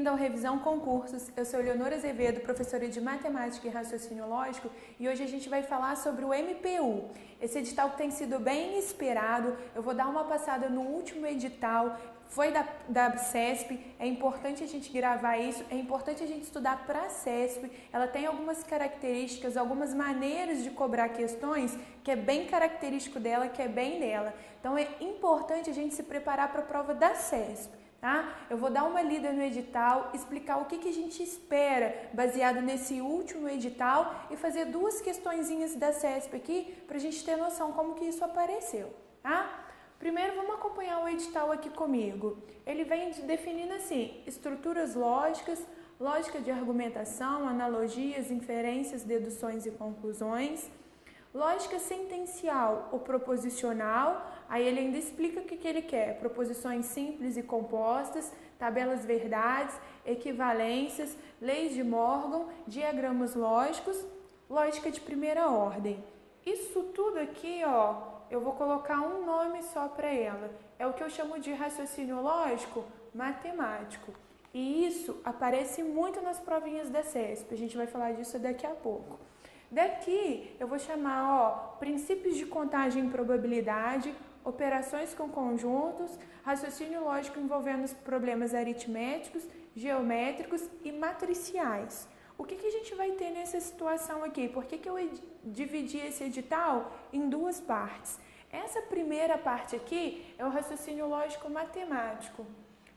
bem-vindo ao Revisão Concursos. Eu sou Leonora Azevedo, professora de Matemática e Raciocínio Lógico, e hoje a gente vai falar sobre o MPU. Esse edital que tem sido bem esperado. Eu vou dar uma passada no último edital, foi da CESP. É importante a gente gravar isso, é importante a gente estudar para a CESP. Ela tem algumas características, algumas maneiras de cobrar questões que é bem característico dela, que é bem dela. Então é importante a gente se preparar para a prova da CESP. Tá? Eu vou dar uma lida no edital, explicar o que a gente espera baseado nesse último edital e fazer duas questõezinhas da CESP aqui para a gente ter noção como que isso apareceu. Tá? Primeiro vamos acompanhar o edital aqui comigo. Ele vem definindo assim: estruturas lógicas, lógica de argumentação, analogias, inferências, deduções e conclusões. Lógica sentencial ou proposicional, aí ele ainda explica o que ele quer: proposições simples e compostas, tabelas verdades, equivalências, leis de Morgan, diagramas lógicos, lógica de primeira ordem. Isso tudo aqui, ó, eu vou colocar um nome só para ela. É o que eu chamo de raciocínio lógico matemático. E isso aparece muito nas provinhas da CESP, a gente vai falar disso daqui a pouco. Daqui eu vou chamar, princípios de contagem e probabilidade, operações com conjuntos, raciocínio lógico envolvendo os problemas aritméticos, geométricos e matriciais. O que a gente vai ter nessa situação aqui? Por que eu dividi esse edital em duas partes? Essa primeira parte aqui é o raciocínio lógico matemático.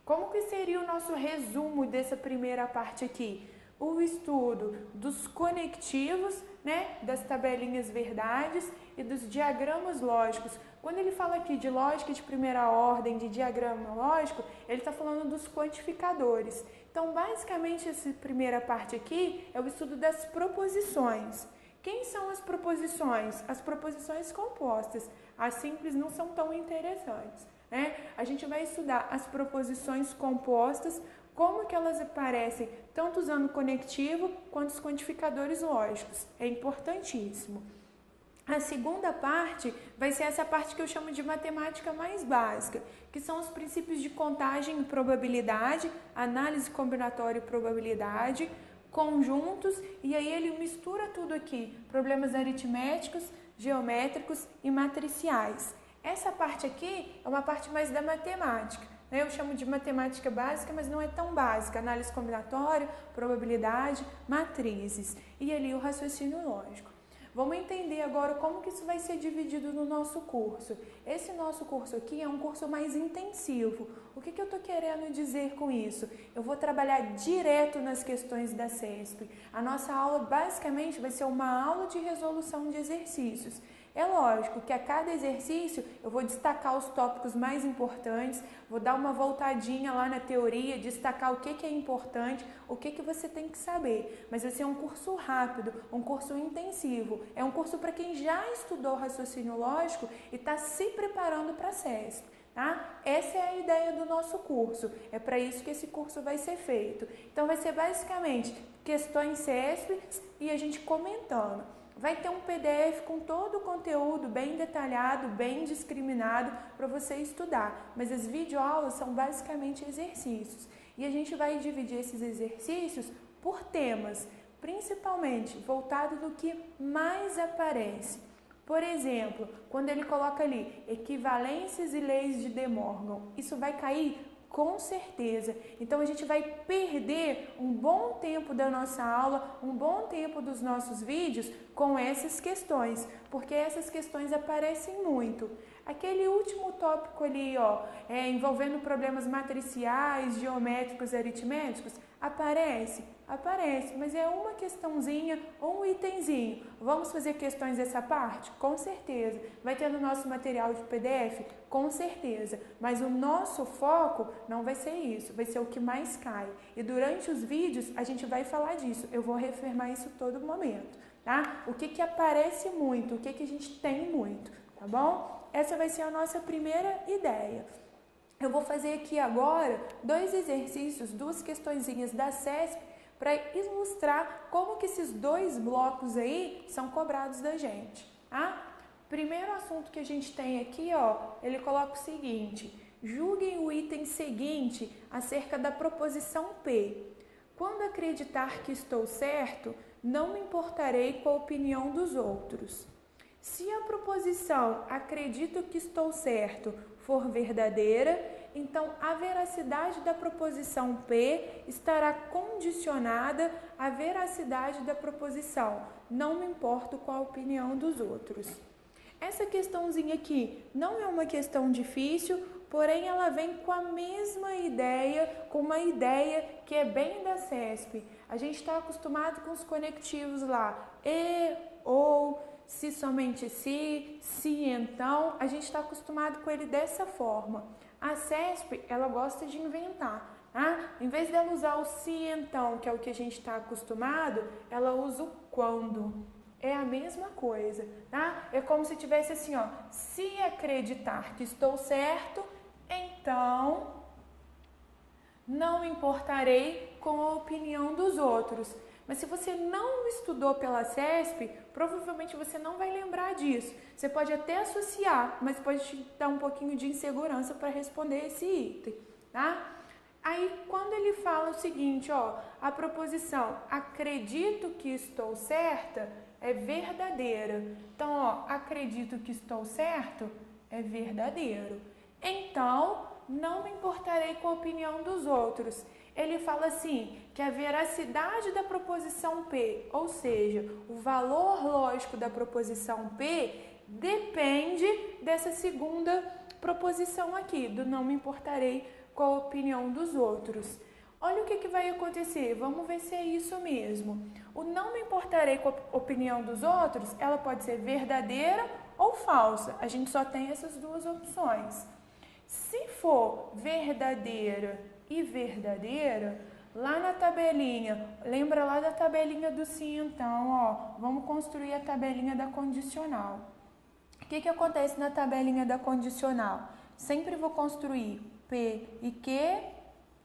Como que seria o nosso resumo dessa primeira parte aqui? O estudo dos conectivos, né, das tabelinhas verdades e dos diagramas lógicos. Quando ele fala aqui de lógica de primeira ordem, de diagrama lógico, ele está falando dos quantificadores. Então, basicamente, essa primeira parte aqui é o estudo das proposições. Quem são as proposições? As proposições compostas. As simples não são tão interessantes, né? A gente vai estudar as proposições compostas, como que elas aparecem, tanto usando o conectivo quanto os quantificadores lógicos. É importantíssimo. A segunda parte vai ser essa parte que eu chamo de matemática mais básica, que são os princípios de contagem e probabilidade, análise combinatória e probabilidade, conjuntos, e aí ele mistura tudo aqui, problemas aritméticos, geométricos e matriciais. Essa parte aqui é uma parte mais da matemática. Eu chamo de matemática básica, mas não é tão básica. Análise combinatória, probabilidade, matrizes. E ali o raciocínio lógico. Vamos entender agora como que isso vai ser dividido no nosso curso. Esse nosso curso aqui é um curso mais intensivo. O que eu estou querendo dizer com isso? Eu vou trabalhar direto nas questões da CESP. A nossa aula basicamente vai ser uma aula de resolução de exercícios. É lógico que a cada exercício eu vou destacar os tópicos mais importantes, vou dar uma voltadinha lá na teoria, destacar o que é importante, o que você tem que saber. Mas vai ser um curso rápido, um curso intensivo. É um curso para quem já estudou raciocínio lógico e está se preparando para a CESP. Tá? Essa é a ideia do nosso curso. É para isso que esse curso vai ser feito. Então vai ser basicamente questões CESP e a gente comentando. Vai ter um PDF com todo o conteúdo bem detalhado, bem discriminado para você estudar. Mas as videoaulas são basicamente exercícios. E a gente vai dividir esses exercícios por temas, principalmente voltado do que mais aparece. Por exemplo, quando ele coloca ali equivalências e leis de De Morgan, isso vai cair? Com certeza. Então a gente vai perder um bom tempo da nossa aula, um bom tempo dos nossos vídeos com essas questões, porque essas questões aparecem muito. Aquele último tópico ali, ó, envolvendo problemas matriciais, geométricos, aritméticos, aparece, mas é uma questãozinha ou um itemzinho. Vamos fazer questões dessa parte? Com certeza. Vai ter no nosso material de PDF? Com certeza. Mas o nosso foco não vai ser isso, vai ser o que mais cai. E durante os vídeos a gente vai falar disso. Eu vou reafirmar isso todo momento, tá? O que aparece muito, o que a gente tem muito, tá bom? Essa vai ser a nossa primeira ideia. Eu vou fazer aqui agora dois exercícios, duas questõezinhas da CESP para ilustrar como que esses dois blocos aí são cobrados da gente, tá? Primeiro assunto que a gente tem aqui, ó, ele coloca o seguinte: Julguem o item seguinte acerca da proposição P. Quando acreditar que estou certo, não me importarei com a opinião dos outros. Se a proposição acredito que estou certo for verdadeira, então a veracidade da proposição P estará condicionada à veracidade da proposição não me importo com a opinião dos outros. Essa questãozinha aqui não é uma questão difícil, porém ela vem com a mesma ideia, com uma ideia que é bem da CESP. A gente está acostumado com os conectivos lá, e, ou, se somente se então, a gente está acostumado com ele dessa forma. A CESP, ela gosta de inventar, tá? Em vez dela usar o se então, que é o que a gente está acostumado, ela usa o quando. É a mesma coisa, tá? É como se tivesse assim, ó, se acreditar que estou certo, então não me importarei com a opinião dos outros. Mas se você não estudou pela CESP, provavelmente você não vai lembrar disso. Você pode até associar, mas pode te dar um pouquinho de insegurança para responder esse item, tá? Aí, quando ele fala o seguinte, ó, a proposição acredito que estou certa é verdadeira. Então, ó, acredito que estou certo é verdadeiro. Então, não me importarei com a opinião dos outros. Ele fala assim, que a veracidade da proposição P, ou seja, o valor lógico da proposição P, depende dessa segunda proposição aqui, do não me importarei com a opinião dos outros. Olha o que vai acontecer, vamos ver se é isso mesmo. O não me importarei com a opinião dos outros, ela pode ser verdadeira ou falsa. A gente só tem essas duas opções. Se for verdadeira e verdadeira, lá na tabelinha, lembra lá da tabelinha do sim então, ó, vamos construir a tabelinha da condicional. O que acontece na tabelinha da condicional? Sempre vou construir P e Q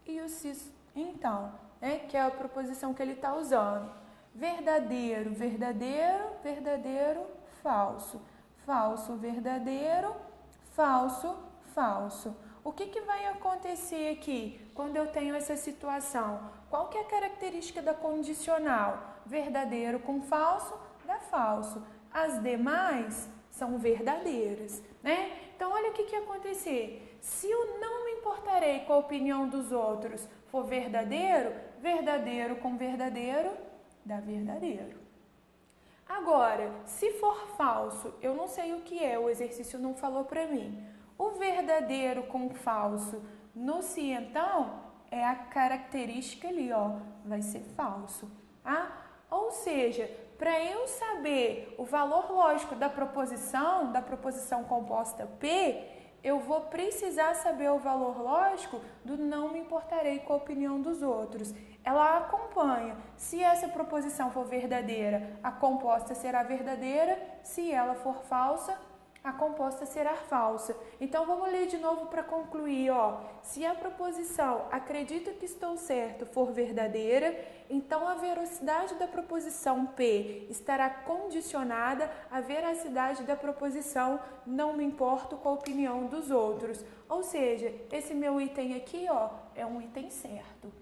e o se então, né, que é a proposição que ele está usando. Verdadeiro, verdadeiro, verdadeiro, falso. Falso, verdadeiro, falso, falso. O que vai acontecer aqui quando eu tenho essa situação? Qual que é a característica da condicional? Verdadeiro com falso, dá falso. As demais são verdadeiras, né? Então, olha o que ia acontecer. Se eu não me importarei com a opinião dos outros for verdadeiro, verdadeiro com verdadeiro, dá verdadeiro. Agora, se for falso, eu não sei o que é, o exercício não falou para mim. O verdadeiro com falso no se então é a característica ali, ó, vai ser falso, tá? Ou seja, para eu saber o valor lógico da proposição composta P, eu vou precisar saber o valor lógico do não me importarei com a opinião dos outros. Ela acompanha. Se essa proposição for verdadeira, a composta será verdadeira. Se ela for falsa, a composta será falsa. Então, vamos ler de novo para concluir, ó. Se a proposição acredito que estou certo for verdadeira, então a veracidade da proposição P estará condicionada à veracidade da proposição não me importo com a opinião dos outros. Ou seja, esse meu item aqui, ó, é um item certo.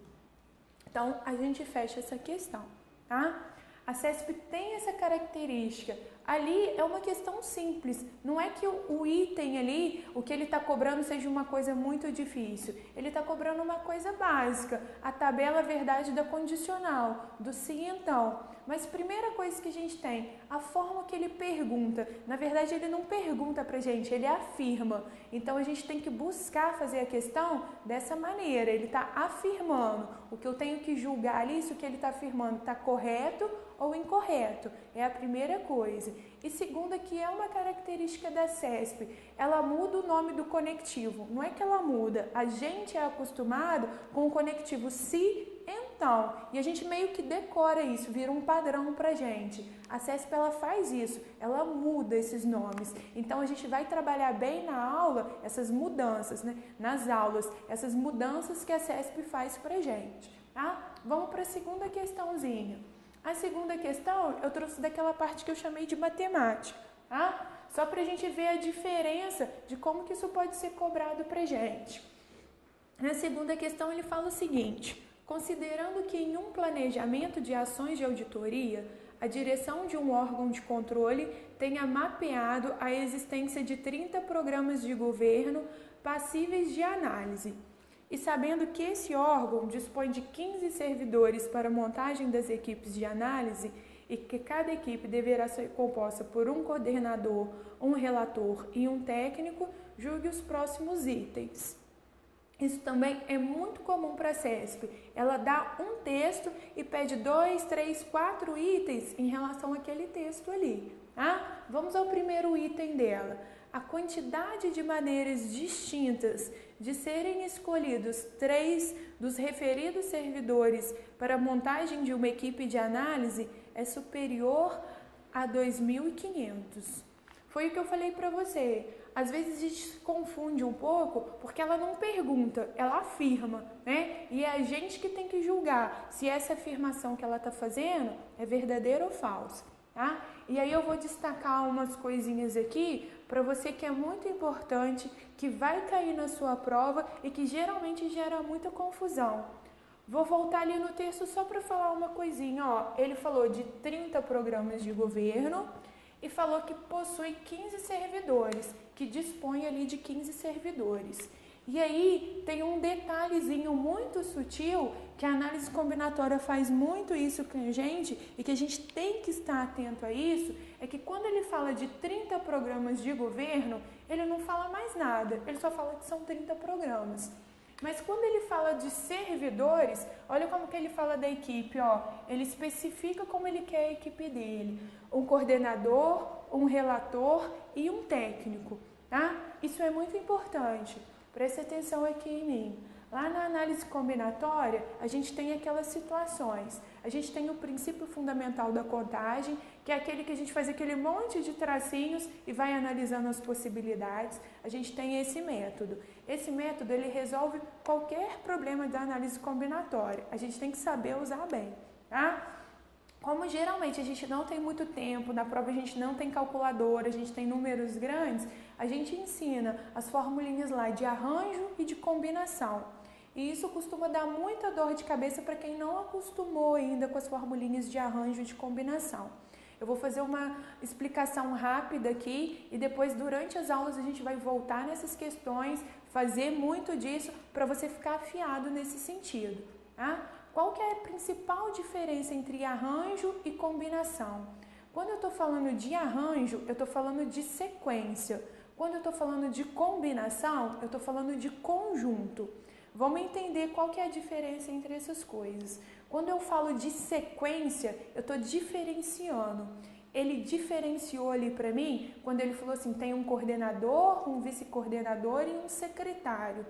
Então, a gente fecha essa questão, tá? A CESP tem essa característica. Ali é uma questão simples, não é que o item ali, o que ele está cobrando seja uma coisa muito difícil. Ele está cobrando uma coisa básica, a tabela verdade da condicional, do sim então. Mas primeira coisa que a gente tem, a forma que ele pergunta. Na verdade, ele não pergunta pra gente, ele afirma. Então, a gente tem que buscar fazer a questão dessa maneira. Ele está afirmando. O que eu tenho que julgar ali, se o que ele está afirmando está correto ou incorreto. É a primeira coisa. E segunda, que é uma característica da CESP, ela muda o nome do conectivo. Não é que ela muda, a gente é acostumado com o conectivo se, então. E a gente meio que decora isso, vira um padrão pra gente. A CESP, ela faz isso, ela muda esses nomes. Então, a gente vai trabalhar bem na aula essas mudanças, né? Nas aulas, essas mudanças que a CESP faz pra gente, tá? Vamos para a segunda questãozinha. A segunda questão eu trouxe daquela parte que eu chamei de matemática, tá? Só para a gente ver a diferença de como que isso pode ser cobrado para a gente. Na segunda questão ele fala o seguinte: considerando que em um planejamento de ações de auditoria, a direção de um órgão de controle tenha mapeado a existência de 30 programas de governo passíveis de análise, e sabendo que esse órgão dispõe de 15 servidores para a montagem das equipes de análise e que cada equipe deverá ser composta por um coordenador, um relator e um técnico, julgue os próximos itens. Isso também é muito comum para a CESP. Ela dá um texto e pede 2, 3, 4 itens em relação àquele texto ali. Tá? Vamos ao primeiro item dela. A quantidade de maneiras distintas de serem escolhidos 3 dos referidos servidores para a montagem de uma equipe de análise é superior a 2.500. Foi o que eu falei para você. Às vezes a gente se confunde um pouco porque ela não pergunta, ela afirma, né? E é a gente que tem que julgar se essa afirmação que ela está fazendo é verdadeira ou falsa, tá? E aí eu vou destacar umas coisinhas aqui para você que é muito importante, que vai cair na sua prova e que geralmente gera muita confusão. Vou voltar ali no texto só para falar uma coisinha, ó. Ele falou de 30 programas de governo e falou que possui 15 servidores, que dispõe ali de 15 servidores. E aí tem um detalhezinho muito sutil, que a análise combinatória faz muito isso com a gente e que a gente tem que estar atento a isso, é que quando ele fala de 30 programas de governo, ele não fala mais nada, ele só fala que são 30 programas. Mas quando ele fala de servidores, olha como que ele fala da equipe, ó. Ele especifica como ele quer a equipe dele. Um coordenador, um relator e um técnico, tá? Isso é muito importante. Preste atenção aqui em mim. Lá na análise combinatória, a gente tem aquelas situações. A gente tem o princípio fundamental da contagem, que é aquele que a gente faz aquele monte de tracinhos e vai analisando as possibilidades. A gente tem esse método. Esse método, ele resolve qualquer problema da análise combinatória. A gente tem que saber usar bem, tá? Como geralmente a gente não tem muito tempo, na prova a gente não tem calculadora, a gente tem números grandes, a gente ensina as formulinhas lá de arranjo e de combinação. E isso costuma dar muita dor de cabeça para quem não acostumou ainda com as formulinhas de arranjo e de combinação. Eu vou fazer uma explicação rápida aqui e depois, durante as aulas, a gente vai voltar nessas questões, fazer muito disso para você ficar afiado nesse sentido, tá? Qual que é a principal diferença entre arranjo e combinação? Quando eu estou falando de arranjo, eu estou falando de sequência. Quando eu estou falando de combinação, eu estou falando de conjunto. Vamos entender qual que é a diferença entre essas coisas. Quando eu falo de sequência, eu estou diferenciando. Ele diferenciou ali para mim quando ele falou assim, tem um coordenador, um vice-coordenador e um secretário.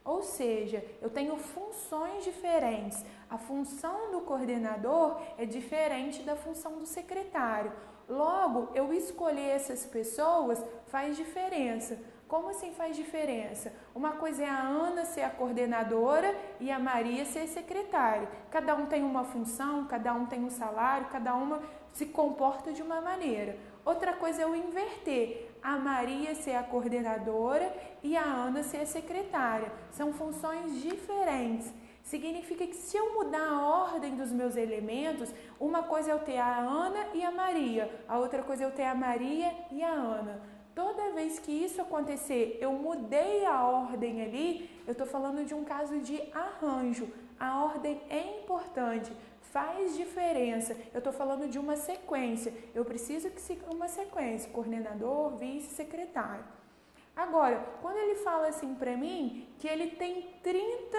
Ou seja, eu tenho funções diferentes. A função do coordenador é diferente da função do secretário. Logo, eu escolher essas pessoas faz diferença. Como assim faz diferença? Uma coisa é a Ana ser a coordenadora e a Maria ser secretária. Cada um tem uma função, cada um tem um salário, cada uma se comporta de uma maneira. Outra coisa é eu inverter. A Maria ser a coordenadora e a Ana ser a secretária. São funções diferentes. Significa que se eu mudar a ordem dos meus elementos, uma coisa é eu ter a Ana e a Maria, a outra coisa é eu ter a Maria e a Ana. Toda vez que isso acontecer, eu mudei a ordem ali, eu estou falando de um caso de arranjo. A ordem é importante, faz diferença. Eu estou falando de uma sequência. Eu preciso que siga uma sequência, coordenador, vice, secretário. Agora, quando ele fala assim para mim, que ele tem 30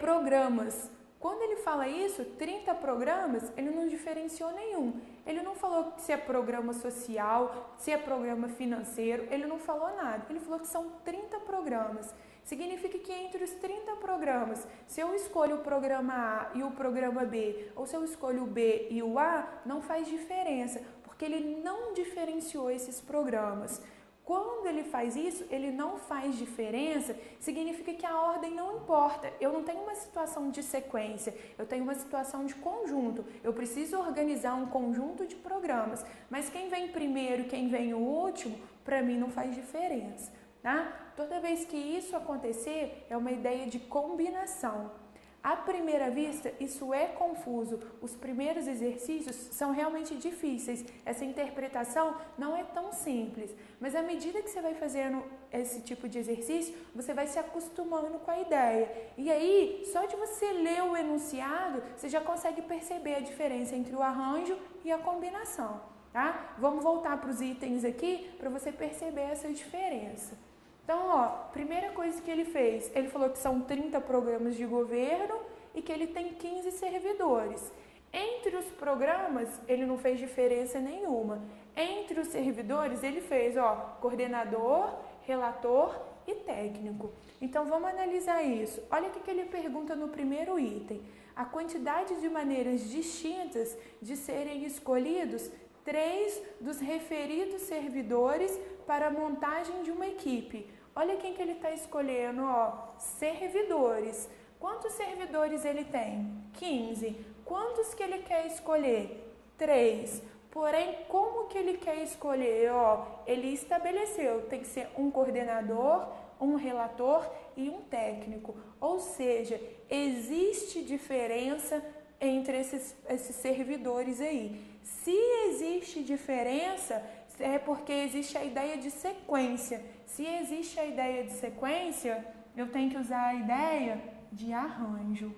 programas. Quando ele fala isso, 30 programas, ele não diferenciou nenhum. Ele não falou se é programa social, se é programa financeiro, ele não falou nada. Ele falou que são 30 programas. Significa que entre os 30 programas, se eu escolho o programa A e o programa B, ou se eu escolho o B e o A, não faz diferença, porque ele não diferenciou esses programas. Quando ele faz isso, ele não faz diferença, significa que a ordem não importa. Eu não tenho uma situação de sequência, eu tenho uma situação de conjunto. Eu preciso organizar um conjunto de programas, mas quem vem primeiro, quem vem o último, para mim não faz diferença, tá? Toda vez que isso acontecer, é uma ideia de combinação. À primeira vista, isso é confuso. Os primeiros exercícios são realmente difíceis. Essa interpretação não é tão simples. Mas à medida que você vai fazendo esse tipo de exercício, você vai se acostumando com a ideia. E aí, só de você ler o enunciado, você já consegue perceber a diferença entre o arranjo e a combinação, tá? Vamos voltar para os itens aqui para você perceber essa diferença. Então, ó, primeira coisa que ele fez, ele falou que são 30 programas de governo e que ele tem 15 servidores. Entre os programas, ele não fez diferença nenhuma. Entre os servidores, ele fez, ó, coordenador, relator e técnico. Então, vamos analisar isso. Olha o que ele pergunta no primeiro item. A quantidade de maneiras distintas de serem escolhidos 3 dos referidos servidores para a montagem de uma equipe. Olha quem que ele está escolhendo, ó, servidores. Quantos servidores ele tem? 15. Quantos que ele quer escolher? 3. Porém, como que ele quer escolher? Ó, ele estabeleceu, tem que ser um coordenador, um relator e um técnico. Ou seja, existe diferença entre esses servidores aí. Se existe diferença, é porque existe a ideia de sequência. Se existe a ideia de sequência, eu tenho que usar a ideia de arranjo.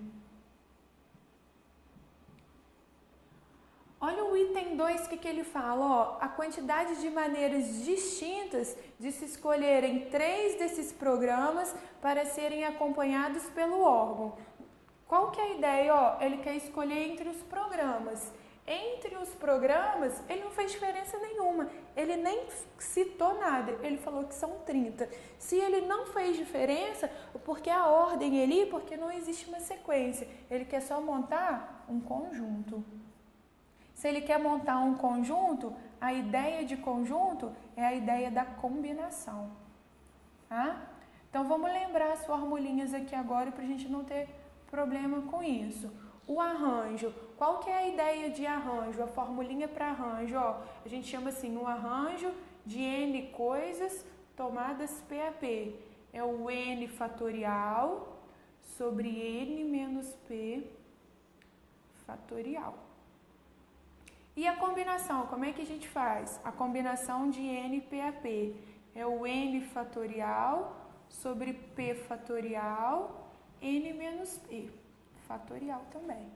Olha o item 2 que ele fala, ó, a quantidade de maneiras distintas de se escolherem 3 desses programas para serem acompanhados pelo órgão. Qual que é a ideia? Ó, ele quer escolher entre os programas. Entre os programas, ele não fez diferença nenhuma, ele nem citou nada, ele falou que são 30. Se ele não fez diferença, porque a ordem ali, porque não existe uma sequência, ele quer só montar um conjunto. Se ele quer montar um conjunto, a ideia de conjunto é a ideia da combinação. Tá? Então, vamos lembrar as formulinhas aqui agora para a gente não ter problema com isso. O arranjo, qual que é a ideia de arranjo? A formulinha para arranjo, ó, a gente chama assim, um arranjo de N coisas tomadas PAP. É o N fatorial sobre N menos P fatorial. E a combinação, como é que a gente faz? A combinação de N PAP é o N fatorial sobre P fatorial, N menos P. Fatorial também.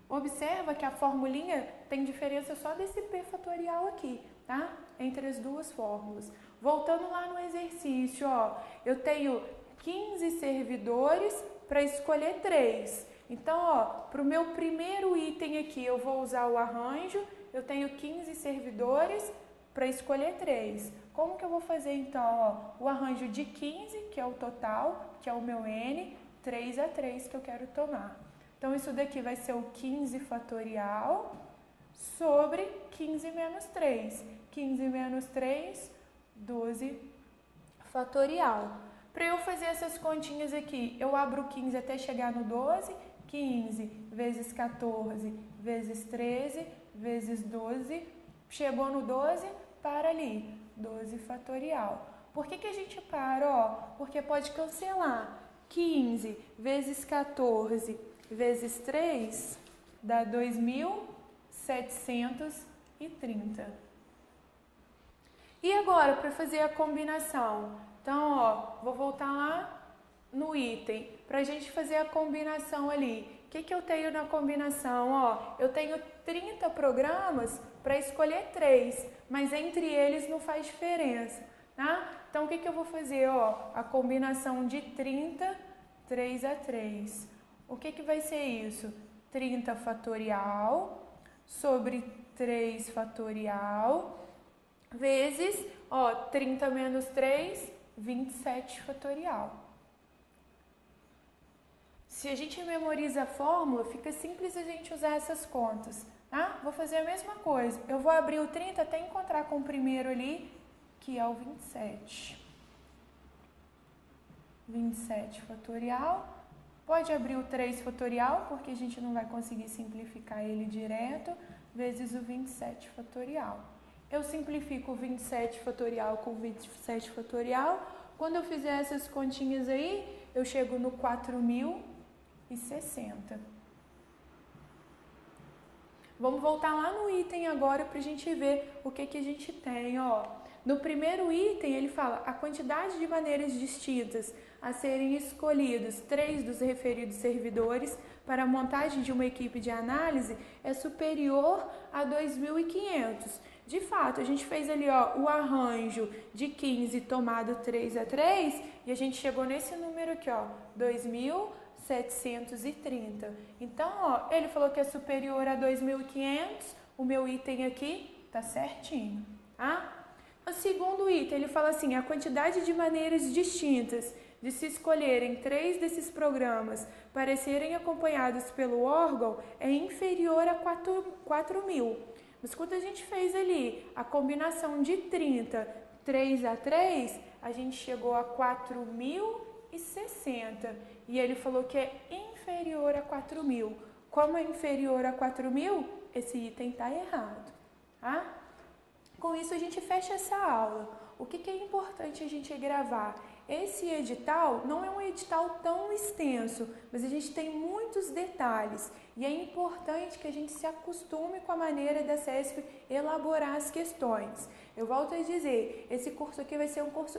Observa que a formulinha tem diferença só desse P fatorial aqui, tá? Entre as duas fórmulas. Voltando lá no exercício, ó, eu tenho 15 servidores para escolher 3. Então, ó, para o meu primeiro item aqui, eu vou usar o arranjo, eu tenho 15 servidores para escolher 3. Como que eu vou fazer, então, ó, o arranjo de 15, que é o total, que é o meu N, 3 a 3 que eu quero tomar. Então, isso daqui vai ser o 15 fatorial sobre 15 menos 3. 15 menos 3, 12 fatorial. Para eu fazer essas continhas aqui, eu abro o 15 até chegar no 12. 15 vezes 14 vezes 13 vezes 12. Chegou no 12, para ali. 12 fatorial. Por que a gente para? Ó, porque pode cancelar. 15 vezes 14 vezes 3 dá 2.730. E agora, para fazer a combinação? Então, ó, vou voltar lá no item, para a gente fazer a combinação ali. O que eu tenho na combinação? Ó, eu tenho 30 programas para escolher 3, mas entre eles não faz diferença, tá? Então, o que eu vou fazer? Ó, a combinação de 30, 3 a 3. O que vai ser isso? 30 fatorial sobre 3 fatorial vezes, ó, 30 menos 3, 27 fatorial. Se a gente memoriza a fórmula, fica simples a gente usar essas contas, tá? Vou fazer a mesma coisa. Eu vou abrir o 30 até encontrar com o primeiro ali, que é o 27. 27 fatorial. Pode abrir o 3 fatorial, porque a gente não vai conseguir simplificar ele direto, vezes o 27 fatorial. Eu simplifico o 27 fatorial com o 27 fatorial. Quando eu fizer essas continhas aí, eu chego no 4.060. Vamos voltar lá no item agora para a gente ver o que a gente tem, ó. No primeiro item, ele fala a quantidade de maneiras distintas a serem escolhidos 3 dos referidos servidores para a montagem de uma equipe de análise é superior a 2.500. De fato, a gente fez ali, ó, o arranjo de 15 tomado 3 a 3 e a gente chegou nesse número aqui, ó, 2.730. Então, ó, ele falou que é superior a 2.500, o meu item aqui tá certinho, tá? O segundo item, ele fala assim, a quantidade de maneiras distintas de se escolherem 3 desses programas para serem acompanhados pelo órgão é inferior a 4.000. Mas quando a gente fez ali a combinação de 30, 3 a 3, a gente chegou a 4.060. E ele falou que é inferior a 4.000. Como é inferior a 4.000, esse item está errado, tá? Com isso, a gente fecha essa aula. O que é importante a gente gravar? Esse edital não é um edital tão extenso, mas a gente tem muitos detalhes. E é importante que a gente se acostume com a maneira da CESP elaborar as questões. Eu volto a dizer, esse curso aqui vai ser um curso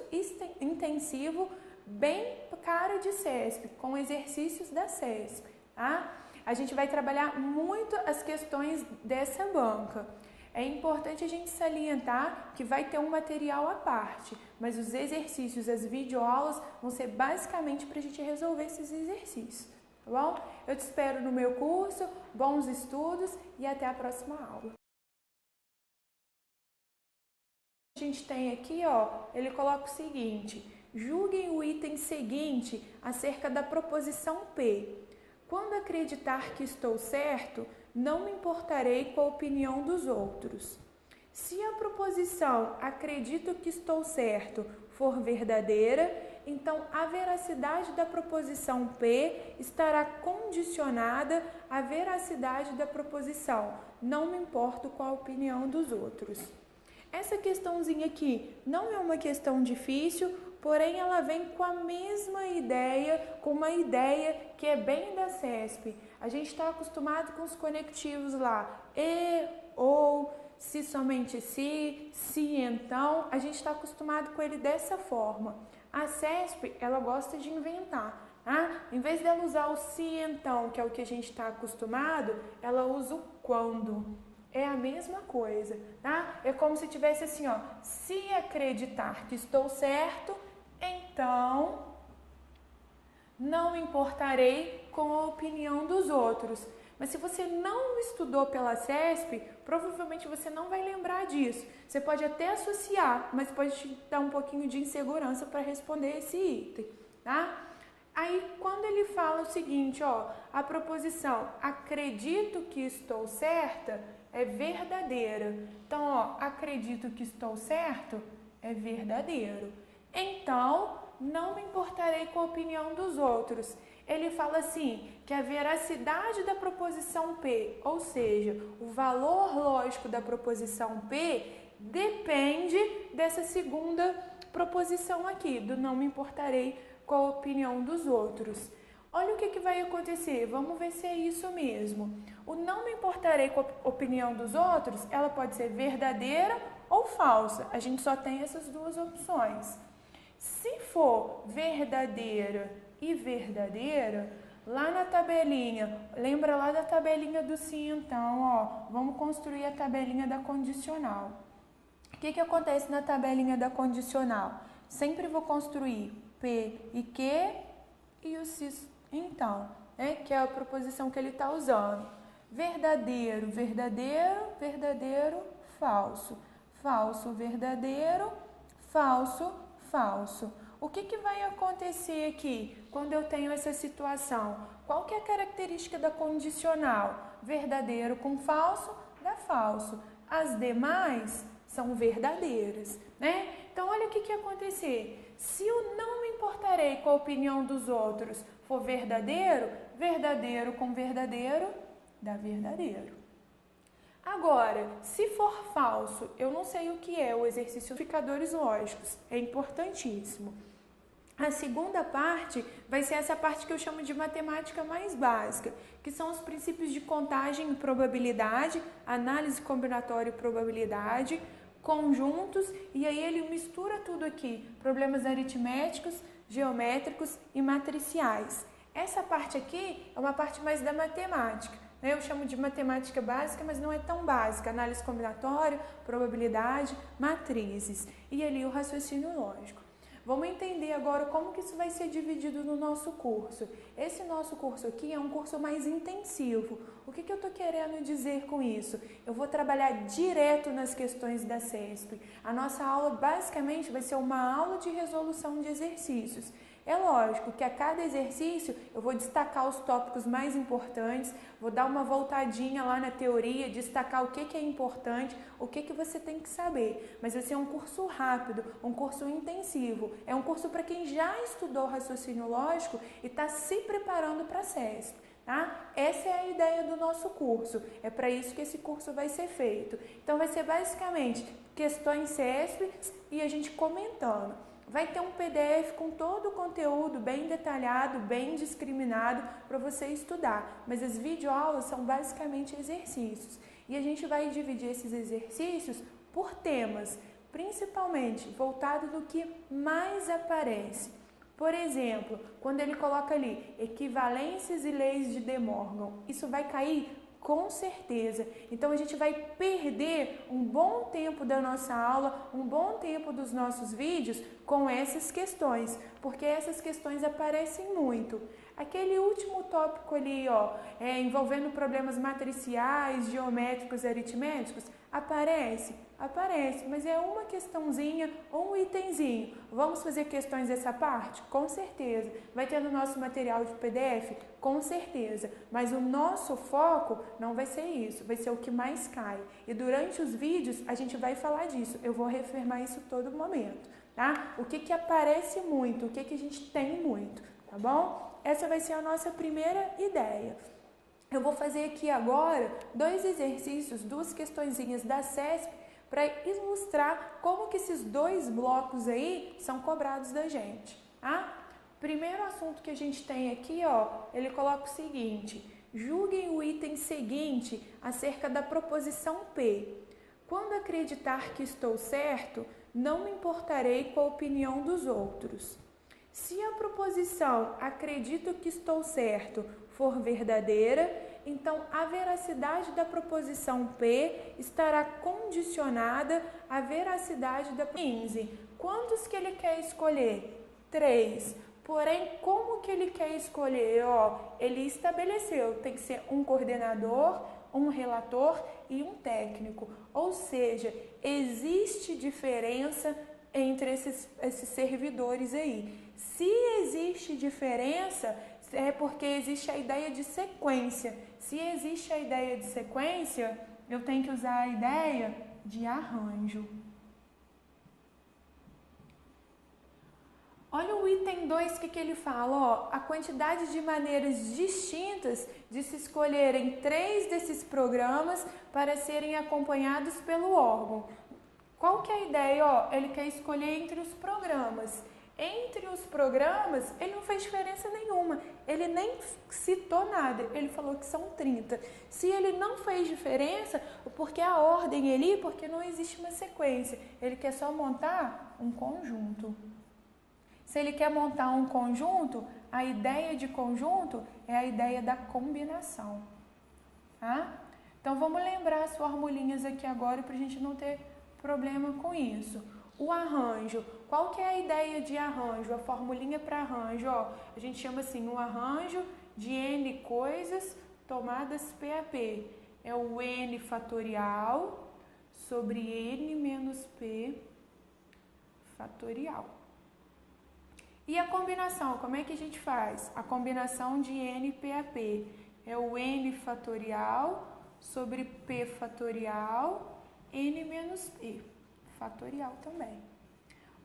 intensivo, bem cara de CESP, com exercícios da CESP, tá? A gente vai trabalhar muito as questões dessa banca. É importante a gente salientar que vai ter um material à parte, mas os exercícios, as videoaulas vão ser basicamente para a gente resolver esses exercícios, tá bom? Eu te espero no meu curso, bons estudos e até a próxima aula. A gente tem aqui, ó, ele coloca o seguinte, julguem o item seguinte acerca da proposição P. Quando acreditar que estou certo, não me importarei com a opinião dos outros. Se a proposição acredito que estou certo for verdadeira, então a veracidade da proposição P estará condicionada à veracidade da proposição não me importo com a opinião dos outros. Essa questãozinha aqui não é uma questão difícil, porém ela vem com a mesma ideia, com uma ideia que é bem da CESP. A gente está acostumado com os conectivos lá, e, ou, se somente se então, a gente está acostumado com ele dessa forma. A CESP, ela gosta de inventar, tá? Em vez dela usar o se então, que é o que a gente está acostumado, ela usa o quando. É a mesma coisa, tá? É como se tivesse assim, ó, se acreditar que estou certo, então não me importarei com a opinião dos outros. Mas se você não estudou pela CESP, provavelmente você não vai lembrar disso. Você pode até associar, mas pode te dar um pouquinho de insegurança para responder esse item, tá? Aí, quando ele fala o seguinte, ó, a proposição acredito que estou certa é verdadeira. Então, ó, acredito que estou certo é verdadeiro. Então, não me importarei com a opinião dos outros. Ele fala assim, que a veracidade da proposição P, ou seja, o valor lógico da proposição P, depende dessa segunda proposição aqui, do não me importarei com a opinião dos outros. Olha o que vai acontecer, vamos ver se é isso mesmo. O não me importarei com a opinião dos outros, ela pode ser verdadeira ou falsa. A gente só tem essas duas opções. Se for verdadeira e verdadeira, lá na tabelinha, lembra lá da tabelinha do sim então, ó, vamos construir a tabelinha da condicional. O que acontece na tabelinha da condicional? Sempre vou construir P e Q e o se então, né, que é a proposição que ele está usando. Verdadeiro, verdadeiro, verdadeiro, falso. Falso, verdadeiro, falso, falso. O que vai acontecer aqui quando eu tenho essa situação? Qual que é a característica da condicional? Verdadeiro com falso, dá falso. As demais são verdadeiras, né? Então, olha o que ia acontecer. Se o não me importarei com a opinião dos outros for verdadeiro, verdadeiro com verdadeiro dá verdadeiro. Agora, se for falso, eu não sei o que é o exercício de indicadores lógicos, é importantíssimo. A segunda parte vai ser essa parte que eu chamo de matemática mais básica, que são os princípios de contagem e probabilidade, análise combinatória e probabilidade, conjuntos, e aí ele mistura tudo aqui, problemas aritméticos, geométricos e matriciais. Essa parte aqui é uma parte mais da matemática, né? Eu chamo de matemática básica, mas não é tão básica, análise combinatória, probabilidade, matrizes, e ali o raciocínio lógico. Vamos entender agora como que isso vai ser dividido no nosso curso. Esse nosso curso aqui é um curso mais intensivo. O que eu estou querendo dizer com isso? Eu vou trabalhar direto nas questões da CESP. A nossa aula basicamente vai ser uma aula de resolução de exercícios. É lógico que a cada exercício eu vou destacar os tópicos mais importantes, vou dar uma voltadinha lá na teoria, destacar o que é importante, o que você tem que saber. Mas vai ser um curso rápido, um curso intensivo. É um curso para quem já estudou raciocínio lógico e está se preparando para a CESP. Tá? Essa é a ideia do nosso curso. É para isso que esse curso vai ser feito. Então vai ser basicamente questões CESP e a gente comentando. Vai ter um PDF com todo o conteúdo bem detalhado, bem discriminado para você estudar. Mas as videoaulas são basicamente exercícios. E a gente vai dividir esses exercícios por temas, principalmente voltado no que mais aparece. Por exemplo, quando ele coloca ali equivalências e leis de De Morgan, isso vai cair com certeza. Então a gente vai perder um bom tempo da nossa aula, um bom tempo dos nossos vídeos com essas questões, porque essas questões aparecem muito. Aquele último tópico ali, envolvendo problemas matriciais, geométricos e aritméticos, aparece, mas é uma questãozinha ou um itemzinho. Vamos fazer questões dessa parte? Com certeza. Vai ter no nosso material de PDF? Com certeza. Mas o nosso foco não vai ser isso, vai ser o que mais cai. E durante os vídeos a gente vai falar disso, eu vou reafirmar isso todo momento, tá? O que aparece muito, o que a gente tem muito, tá bom? Essa vai ser a nossa primeira ideia. Eu vou fazer aqui agora 2 exercícios, 2 questõezinhas da CESP para ilustrar como que esses 2 blocos aí são cobrados da gente, tá? Primeiro assunto que a gente tem aqui, ele coloca o seguinte: julguem o item seguinte acerca da proposição P. Quando acreditar que estou certo, não me importarei com a opinião dos outros. Se a proposição acredito que estou certo for verdadeira, então a veracidade da proposição P estará condicionada à veracidade da 15. Quantos que ele quer escolher? 3. Porém, como que ele quer escolher? Ele estabeleceu, tem que ser um coordenador, um relator e um técnico. Ou seja, existe diferença entre esses servidores aí. Se existe diferença, é porque existe a ideia de sequência. Se existe a ideia de sequência, eu tenho que usar a ideia de arranjo. Olha o item 2 que ele fala, a quantidade de maneiras distintas de se escolherem 3 desses programas para serem acompanhados pelo órgão. Qual que é a ideia? Ele quer escolher entre os programas. Entre os programas, ele não fez diferença nenhuma. Ele nem citou nada. Ele falou que são 30. Se ele não fez diferença, porque a ordem ali, porque não existe uma sequência. Ele quer só montar um conjunto. Se ele quer montar um conjunto, a ideia de conjunto é a ideia da combinação. Tá? Então, vamos lembrar as formulinhas aqui agora para a gente não ter problema com isso. O arranjo, qual que é a ideia de arranjo? A formulinha para arranjo, a gente chama assim, o arranjo de N coisas tomadas PAP. É o N fatorial sobre N menos P fatorial. E a combinação, como é que a gente faz? A combinação de N PAP é o N fatorial sobre P fatorial, N menos P fatorial também.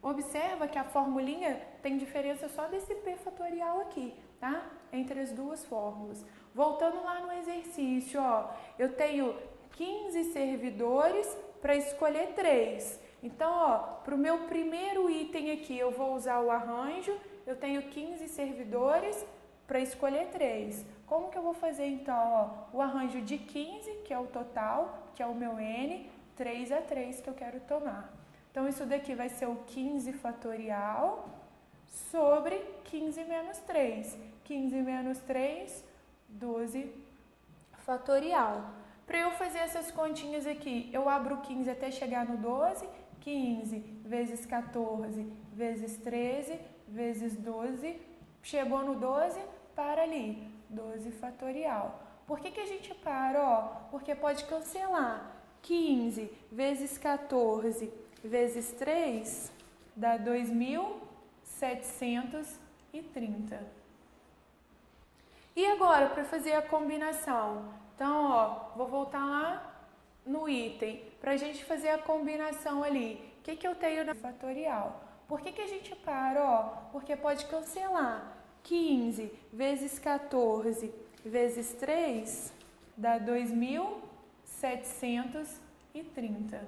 Observa que a formulinha tem diferença só desse P fatorial aqui, tá? Entre as duas fórmulas. Voltando lá no exercício, ó, eu tenho 15 servidores para escolher 3. Então, ó, para o meu primeiro item aqui, eu vou usar o arranjo, eu tenho 15 servidores para escolher 3. Como que eu vou fazer, então, ó, o arranjo de 15, que é o total, que é o meu N, 3 a 3 que eu quero tomar. Então, isso daqui vai ser o 15 fatorial sobre 15 menos 3. 15 menos 3, 12 fatorial. Para eu fazer essas continhas aqui, eu abro o 15 até chegar no 12. 15 vezes 14 vezes 13 vezes 12. Chegou no 12, para ali. 12 fatorial. Por que a gente para? Ó, porque pode cancelar. 15 vezes 14 vezes 3 dá 2.730. E agora, para fazer a combinação? Então, ó, vou voltar lá no item. Para a gente fazer a combinação ali, o que eu tenho na fatorial? Por que a gente para? Ó, porque pode cancelar. 15 vezes 14 vezes 3 dá 2.730.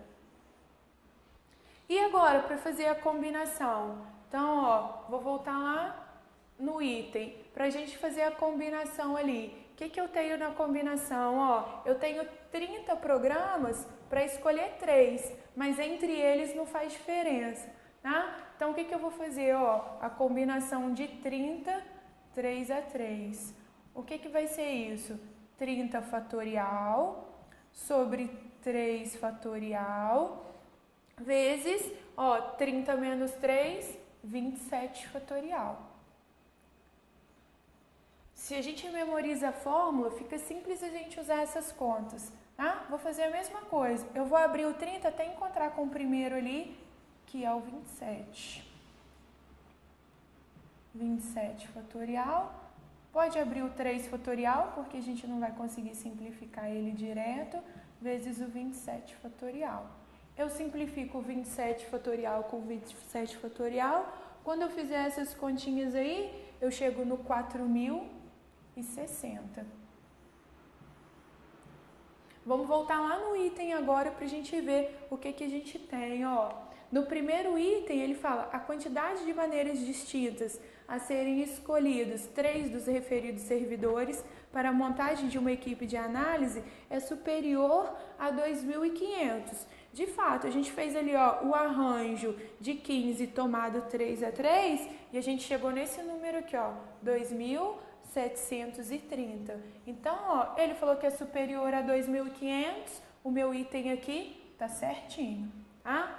E agora, para fazer a combinação? Então, ó, vou voltar lá no item. Para a gente fazer a combinação ali, o que eu tenho na combinação? Ó, eu tenho 30 programas para escolher 3, mas entre eles não faz diferença, tá? Então, o que eu vou fazer? Ó, a combinação de 30, 3 a 3. O que vai ser isso? 30 fatorial sobre 3 fatorial vezes, ó, 30 menos 3, 27 fatorial. Se a gente memoriza a fórmula, fica simples a gente usar essas contas, tá? Vou fazer a mesma coisa. Eu vou abrir o 30 até encontrar com o primeiro ali, que é o 27. 27 fatorial. Pode abrir o 3 fatorial, porque a gente não vai conseguir simplificar ele direto, vezes o 27 fatorial. Eu simplifico o 27 fatorial com o 27 fatorial. Quando eu fizer essas continhas aí, eu chego no 4.060. Vamos voltar lá no item agora para a gente ver o que a gente tem, ó. No primeiro item, ele fala a quantidade de maneiras distintas a serem escolhidos 3 dos referidos servidores para a montagem de uma equipe de análise é superior a 2.500. De fato, a gente fez ali, ó, o arranjo de 15 tomado 3 a 3 e a gente chegou nesse número aqui, ó, 2.730. Então, ó, ele falou que é superior a 2.500, o meu item aqui tá certinho, tá?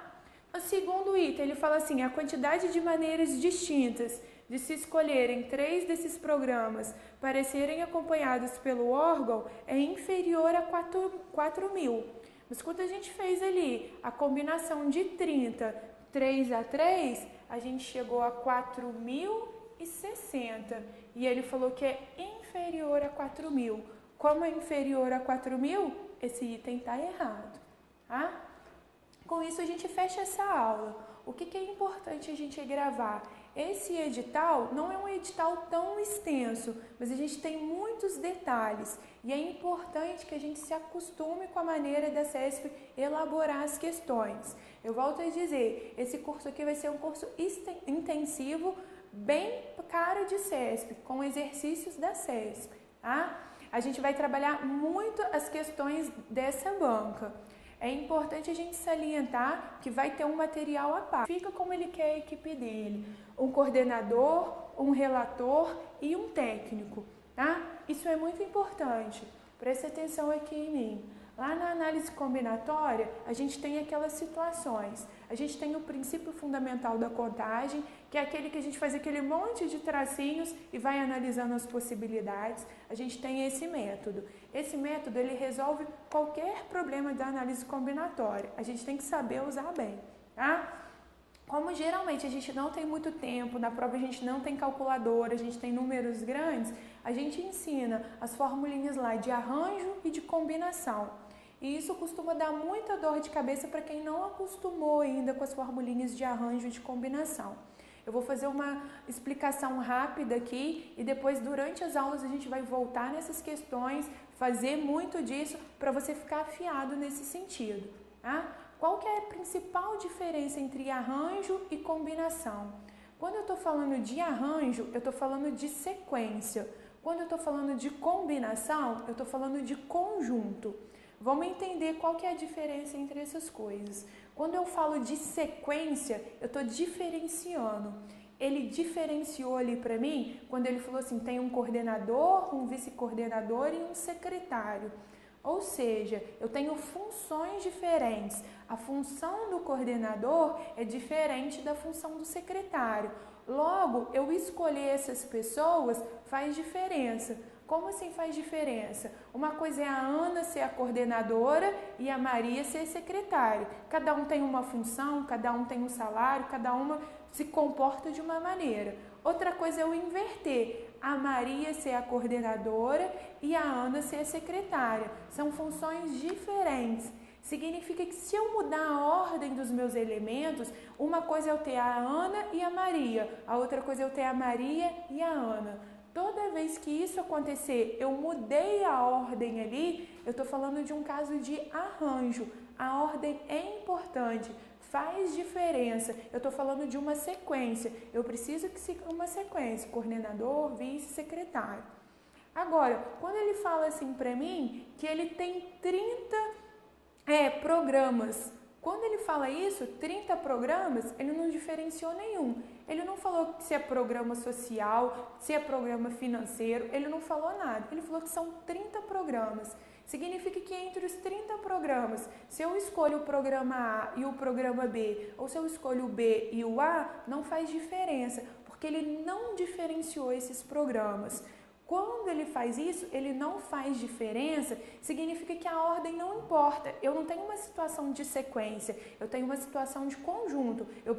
O segundo item, ele fala assim, a quantidade de maneiras distintas de se escolherem 3 desses programas para serem acompanhados pelo órgão é inferior a 4.000. Mas quando a gente fez ali a combinação de 30, 3 a 3, a gente chegou a 4.060. E ele falou que é inferior a 4.000. Como é inferior a 4.000, esse item está errado, tá? Com isso, a gente fecha essa aula. O que é importante a gente gravar? Esse edital não é um edital tão extenso, mas a gente tem muitos detalhes. E é importante que a gente se acostume com a maneira da CESP elaborar as questões. Eu volto a dizer, esse curso aqui vai ser um curso intensivo, bem cara de CESP, com exercícios da CESP, tá? A gente vai trabalhar muito as questões dessa banca. É importante a gente salientar que vai ter um material à parte. Fica como ele quer a equipe dele. Um coordenador, um relator e um técnico, tá? Isso é muito importante. Preste atenção aqui em mim. Lá na análise combinatória, a gente tem aquelas situações. A gente tem o princípio fundamental da contagem, que é aquele que a gente faz aquele monte de tracinhos e vai analisando as possibilidades. A gente tem esse método. Esse método, ele resolve qualquer problema da análise combinatória. A gente tem que saber usar bem, tá? Como geralmente a gente não tem muito tempo, na prova a gente não tem calculadora, a gente tem números grandes, a gente ensina as formulinhas lá de arranjo e de combinação. e isso costuma dar muita dor de cabeça para quem não acostumou ainda com as formulinhas de arranjo e de combinação. Eu vou fazer uma explicação rápida aqui e depois durante as aulas a gente vai voltar nessas questões, fazer muito disso para você ficar afiado nesse sentido, tá? Qual que é a principal diferença entre arranjo e combinação? Quando eu estou falando de arranjo, eu estou falando de sequência. Quando eu estou falando de combinação, eu estou falando de conjunto. Vamos entender qual que é a diferença entre essas coisas. Quando eu falo de sequência, eu estou diferenciando. Ele diferenciou ali para mim quando ele falou assim, tem um coordenador, um vice-coordenador e um secretário. Ou seja, eu tenho funções diferentes. A função do coordenador é diferente da função do secretário. Logo, eu escolher essas pessoas faz diferença. Como assim faz diferença? Uma coisa é a Ana ser a coordenadora e a Maria ser secretária. Cada um tem uma função, cada um tem um salário, cada uma se comporta de uma maneira. Outra coisa é eu inverter. A Maria ser a coordenadora e a Ana ser a secretária. São funções diferentes. Significa que se eu mudar a ordem dos meus elementos, uma coisa é eu ter a Ana e a Maria, a outra coisa é eu ter a Maria e a Ana. Toda vez que isso acontecer, eu mudei a ordem ali, eu estou falando de um caso de arranjo. A ordem é importante, faz diferença. Eu estou falando de uma sequência. Eu preciso que siga uma sequência, coordenador, vice, secretário. Agora, quando ele fala assim para mim que ele tem 30 programas, quando ele fala isso, 30 programas, ele não diferenciou nenhum. Ele não falou se é programa social, se é programa financeiro, ele não falou nada. Ele falou que são 30 programas. Significa que entre os 30 programas, se eu escolho o programa A e o programa B, ou se eu escolho o B e o A, não faz diferença, porque ele não diferenciou esses programas. Quando ele faz isso, ele não faz diferença, significa que a ordem não importa. Eu não tenho uma situação de sequência, eu tenho uma situação de conjunto. Eu